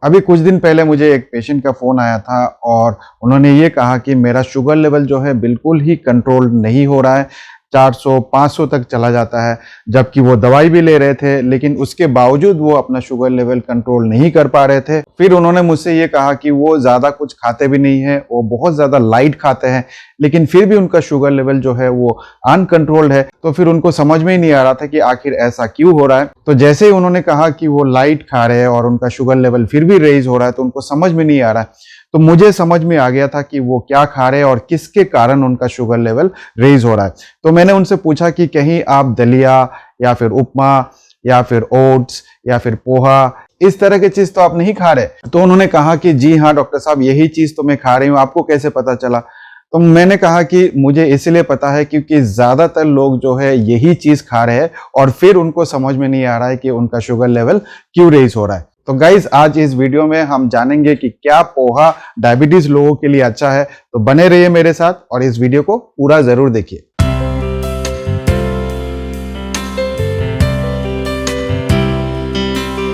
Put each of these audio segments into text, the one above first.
अभी कुछ दिन पहले मुझे एक पेशेंट का फ़ोन आया था और उन्होंने ये कहा कि मेरा शुगर लेवल जो है बिल्कुल ही कंट्रोल नहीं हो रहा है, 400-500 तक चला जाता है। जबकि वो दवाई भी ले रहे थे, लेकिन उसके बावजूद वो अपना शुगर लेवल कंट्रोल नहीं कर पा रहे थे। फिर उन्होंने मुझसे ये कहा कि वो ज़्यादा कुछ खाते भी नहीं हैं, वो बहुत ज़्यादा लाइट खाते हैं, लेकिन फिर भी उनका शुगर लेवल जो है वो अनकंट्रोल्ड है। तो फिर उनको समझ में ही नहीं आ रहा था कि आखिर ऐसा क्यों हो रहा है। तो जैसे ही उन्होंने कहा कि वो लाइट खा रहे हैं और उनका शुगर लेवल फिर भी रेज हो रहा है, तो उनको समझ में नहीं आ रहा है। तो मुझे समझ में आ गया था कि वो क्या खा रहे हैं और किसके कारण उनका शुगर लेवल रेज हो रहा है। तो मैंने उनसे पूछा कि कहीं आप दलिया या फिर उपमा या फिर ओट्स या फिर पोहा इस तरह की चीज तो आप नहीं खा रहे। तो उन्होंने कहा कि जी हाँ डॉक्टर साहब, यही चीज तो मैं खा रही हूँ, आपको कैसे पता चला? तो मैंने कहा कि मुझे इसलिए पता है क्योंकि ज्यादातर लोग जो है यही चीज खा रहे हैं और फिर उनको समझ में नहीं आ रहा है कि उनका शुगर लेवल क्यों रेज हो रहा है। तो गाइज, आज इस वीडियो में हम जानेंगे कि क्या पोहा डायबिटीज लोगों के लिए अच्छा है। तो बने रहिए मेरे साथ और इस वीडियो को पूरा जरूर देखिए।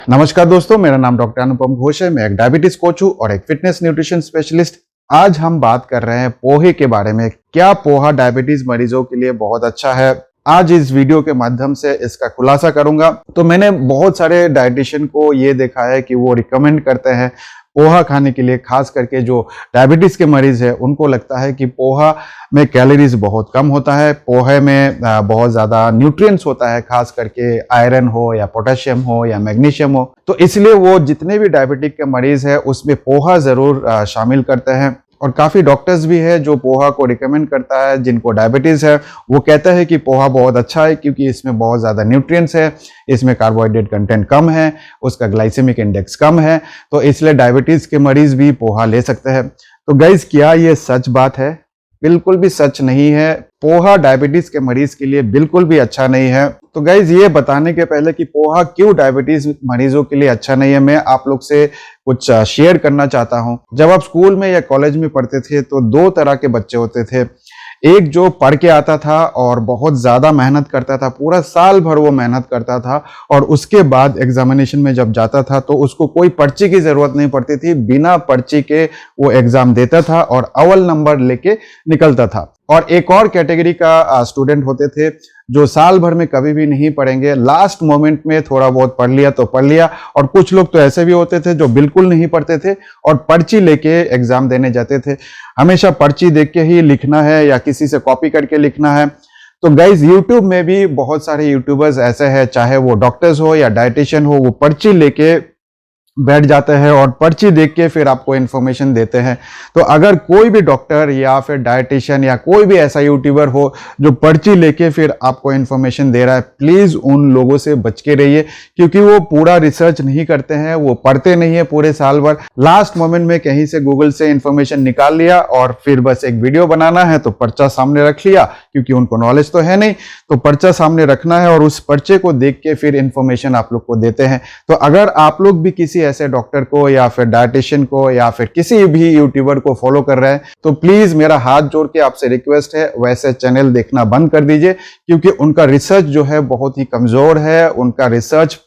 नमस्कार दोस्तों, मेरा नाम डॉक्टर अनुपम घोष है। मैं एक डायबिटीज कोच हूं और एक फिटनेस न्यूट्रिशन स्पेशलिस्ट। आज हम बात कर रहे हैं पोहे के बारे में। क्या पोहा डायबिटीज मरीजों के लिए बहुत अच्छा है? आज इस वीडियो के माध्यम से इसका खुलासा करूंगा। तो मैंने बहुत सारे डाइटिशियन को ये देखा है कि वो रिकमेंड करते हैं पोहा खाने के लिए, खास करके जो डायबिटीज के मरीज है उनको लगता है कि पोहा में कैलोरीज बहुत कम होता है, पोहे में बहुत ज्यादा न्यूट्रिएंट्स होता है, खास करके आयरन हो या पोटेशियम हो या मैग्नीशियम हो। तो इसलिए वो जितने भी डायबिटिक के मरीज है उसमें पोहा जरूर शामिल करते हैं। और काफी डॉक्टर्स भी है जो पोहा को रिकमेंड करता है। जिनको डायबिटीज है वो कहता है कि पोहा बहुत अच्छा है क्योंकि इसमें बहुत ज्यादा न्यूट्रिएंट्स है, इसमें कार्बोहाइड्रेट कंटेंट कम है, उसका ग्लाइसेमिक इंडेक्स कम है, तो इसलिए डायबिटीज के मरीज भी पोहा ले सकते हैं। तो गाइज, क्या ये सच बात है? बिल्कुल भी सच नहीं है। पोहा डायबिटीज के मरीज के लिए बिल्कुल भी अच्छा नहीं है। तो गाइज, ये बताने के पहले कि पोहा क्यों डायबिटीज मरीजों के लिए अच्छा नहीं है, मैं आप लोग से कुछ शेयर करना चाहता हूं। जब आप स्कूल में या कॉलेज में पढ़ते थे तो दो तरह के बच्चे होते थे। एक जो पढ़ के आता था और बहुत ज्यादा मेहनत करता था, पूरा साल भर वो मेहनत करता था और उसके बाद एग्जामिनेशन में जब जाता था तो उसको कोई पर्ची की जरूरत नहीं पड़ती थी, बिना पर्ची के वो एग्जाम देता था और अव्वल नंबर लेके निकलता था। और एक और कैटेगरी का स्टूडेंट होते थे जो साल भर में कभी भी नहीं पढ़ेंगे, लास्ट मोमेंट में थोड़ा बहुत पढ़ लिया तो पढ़ लिया। और कुछ लोग तो ऐसे भी होते थे जो बिल्कुल नहीं पढ़ते थे और पर्ची लेके एग्जाम देने जाते थे। हमेशा पर्ची देख के ही लिखना है या किसी से कॉपी करके लिखना है। तो गाइज, यूट्यूब में भी बहुत सारे यूट्यूबर्स ऐसे हैं, चाहे वो डॉक्टर्स हो या डाइटिशियन हो, वो पर्ची लेके बैठ जाते हैं और पर्ची देख के फिर आपको इन्फॉर्मेशन देते हैं। तो अगर कोई भी डॉक्टर या फिर डाइटिशियन या कोई भी ऐसा यूट्यूबर हो जो पर्ची लेके फिर आपको इन्फॉर्मेशन दे रहा है, प्लीज उन लोगों से बच के रहिए क्योंकि वो पूरा रिसर्च नहीं करते हैं, वो पढ़ते नहीं है पूरे साल भर। लास्ट मोमेंट में कहीं से गूगल से इन्फॉर्मेशन निकाल लिया और फिर बस एक वीडियो बनाना है तो पर्चा सामने रख लिया, क्योंकि उनको नॉलेज तो है नहीं, तो पर्चा सामने रखना है और उस पर्चे को देख के फिर इन्फॉर्मेशन आप लोग को देते हैं। तो अगर आप लोग भी किसी ऐसे डॉक्टर को या फिर डाइटिशियन को या फिर किसी भी यूट्यूबर को फॉलो कर रहे हैं तो प्लीज मेरा हाथ जोड़ के आपसे रिक्वेस्ट है, वैसे चैनल देखना बंद कर दीजिए क्योंकि उनका रिसर्च जो है बहुत ही कमजोर है, उनका रिसर्च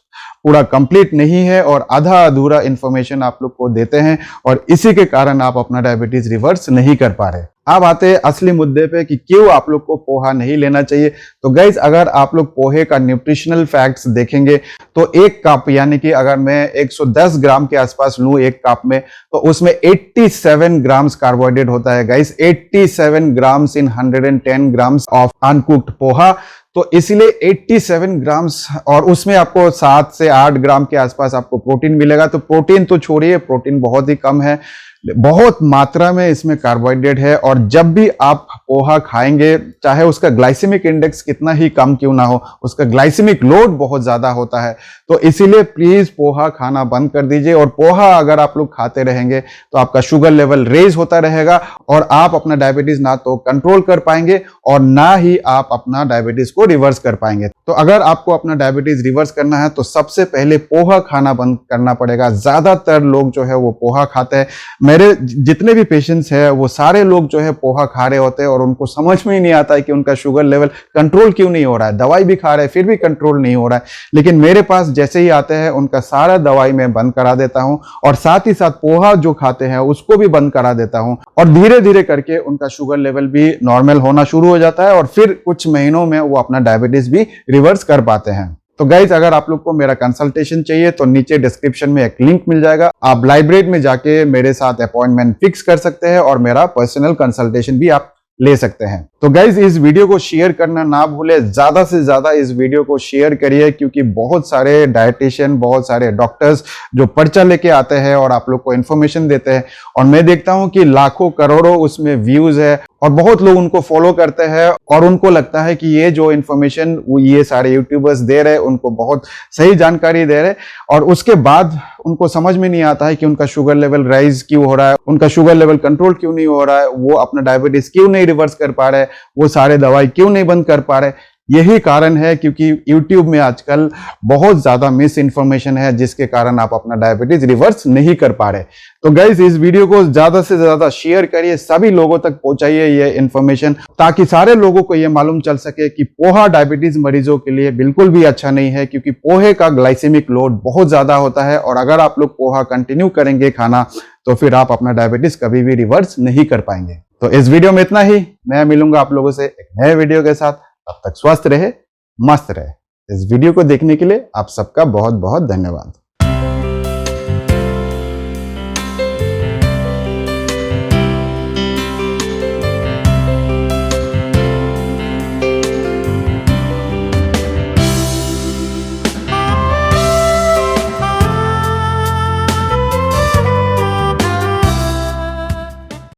पूरा कंप्लीट नहीं है और आधा अधूरा इंफॉर्मेशन आप लोग को देते हैं और इसी के कारण आप अपना डायबिटीज रिवर्स नहीं कर पा रहे। अब आते हैं असली मुद्दे पे कि क्यों आप लोग को पोहा नहीं लेना चाहिए। तो गाइज, अगर आप लोग पोहे का न्यूट्रिशनल फैक्ट्स देखेंगे तो एक कप, यानी कि अगर मैं 110 ग्राम के आसपास लूं एक कप में, तो उसमें 87 ग्राम्स कार्बोहाइड्रेट होता है guys. 87 grams in 110 grams of uncooked poha. तो इसलिए 87 ग्राम्स, और उसमें आपको 7 से 8 ग्राम के आसपास आपको प्रोटीन मिलेगा। तो प्रोटीन तो छोड़िए, प्रोटीन बहुत ही कम है, बहुत मात्रा में इसमें कार्बोहाइड्रेट है। और जब भी आप पोहा खाएंगे, चाहे उसका ग्लाइसेमिक इंडेक्स कितना ही कम क्यों ना हो, उसका ग्लाइसेमिक लोड बहुत ज्यादा होता है। तो इसीलिए प्लीज पोहा खाना बंद कर दीजिए। और पोहा अगर आप लोग खाते रहेंगे तो आपका शुगर लेवल रेज होता रहेगा और आप अपना डायबिटीज ना तो कंट्रोल कर पाएंगे और ना ही आप अपना डायबिटीज को रिवर्स कर पाएंगे। तो अगर आपको अपना डायबिटीज रिवर्स करना है तो सबसे पहले पोहा खाना बंद करना पड़ेगा। ज्यादातर लोग जो है वो पोहा खाते हैं। मैं मेरे जितने भी पेशेंट्स हैं वो सारे लोग जो है पोहा खा रहे होते हैं और उनको समझ में ही नहीं आता है कि उनका शुगर लेवल कंट्रोल क्यों नहीं हो रहा है। दवाई भी खा रहे हैं फिर भी कंट्रोल नहीं हो रहा है। लेकिन मेरे पास जैसे ही आते हैं उनका सारा दवाई मैं बंद करा देता हूं और साथ ही साथ पोहा जो खाते हैं उसको भी बंद करा देता हूं और धीरे धीरे करके उनका शुगर लेवल भी नॉर्मल होना शुरू हो जाता है और फिर कुछ महीनों में वो अपना डायबिटीज भी रिवर्स कर पाते हैं। तो गाइज, अगर आप लोग को मेरा कंसल्टेशन चाहिए तो नीचे डिस्क्रिप्शन में एक लिंक मिल जाएगा। आप लाइब्रेरी में जाके मेरे साथ अपॉइंटमेंट फिक्स कर सकते हैं और मेरा पर्सनल कंसल्टेशन भी आप ले सकते हैं। तो गाइज, इस वीडियो को शेयर करना ना भूले, ज्यादा से ज्यादा इस वीडियो को शेयर करिए, क्योंकि बहुत सारे डाइटिशियन, बहुत सारे डॉक्टर्स जो पर्चा लेके आते हैं और आप लोग को इन्फॉर्मेशन देते हैं और मैं देखता हूं कि लाखों करोड़ों उसमें व्यूज है और बहुत लोग उनको फॉलो करते हैं और उनको लगता है कि ये जो इन्फॉर्मेशन ये सारे यूट्यूबर्स दे रहे हैं उनको बहुत सही जानकारी दे रहे हैं और उसके बाद उनको समझ में नहीं आता है कि उनका शुगर लेवल राइज क्यों हो रहा है, उनका शुगर लेवल कंट्रोल क्यों नहीं हो रहा है, वो अपना डायबिटीज क्यों नहीं रिवर्स कर पा रहे, वो सारे दवाई क्यों नहीं बंद कर पा रहे। यही कारण है क्योंकि YouTube में आजकल बहुत ज्यादा मिस इन्फॉर्मेशन है जिसके कारण आप अपना डायबिटीज रिवर्स नहीं कर पा रहे। तो गाइज, इस वीडियो को ज्यादा से ज्यादा शेयर करिए, सभी लोगों तक पहुंचाइए ये इन्फॉर्मेशन, ताकि सारे लोगों को ये मालूम चल सके कि पोहा डायबिटीज मरीजों के लिए बिल्कुल भी अच्छा नहीं है, क्योंकि पोहे का ग्लाइसेमिक लोड बहुत ज्यादा होता है और अगर आप लोग पोहा कंटिन्यू करेंगे खाना तो फिर आप अपना डायबिटीज कभी भी रिवर्स नहीं कर पाएंगे। तो इस वीडियो में इतना ही। मैं मिलूंगा आप लोगों से एक नए वीडियो के साथ। तब तक स्वस्थ रहे, मस्त रहे। इस वीडियो को देखने के लिए आप सबका बहुत बहुत धन्यवाद।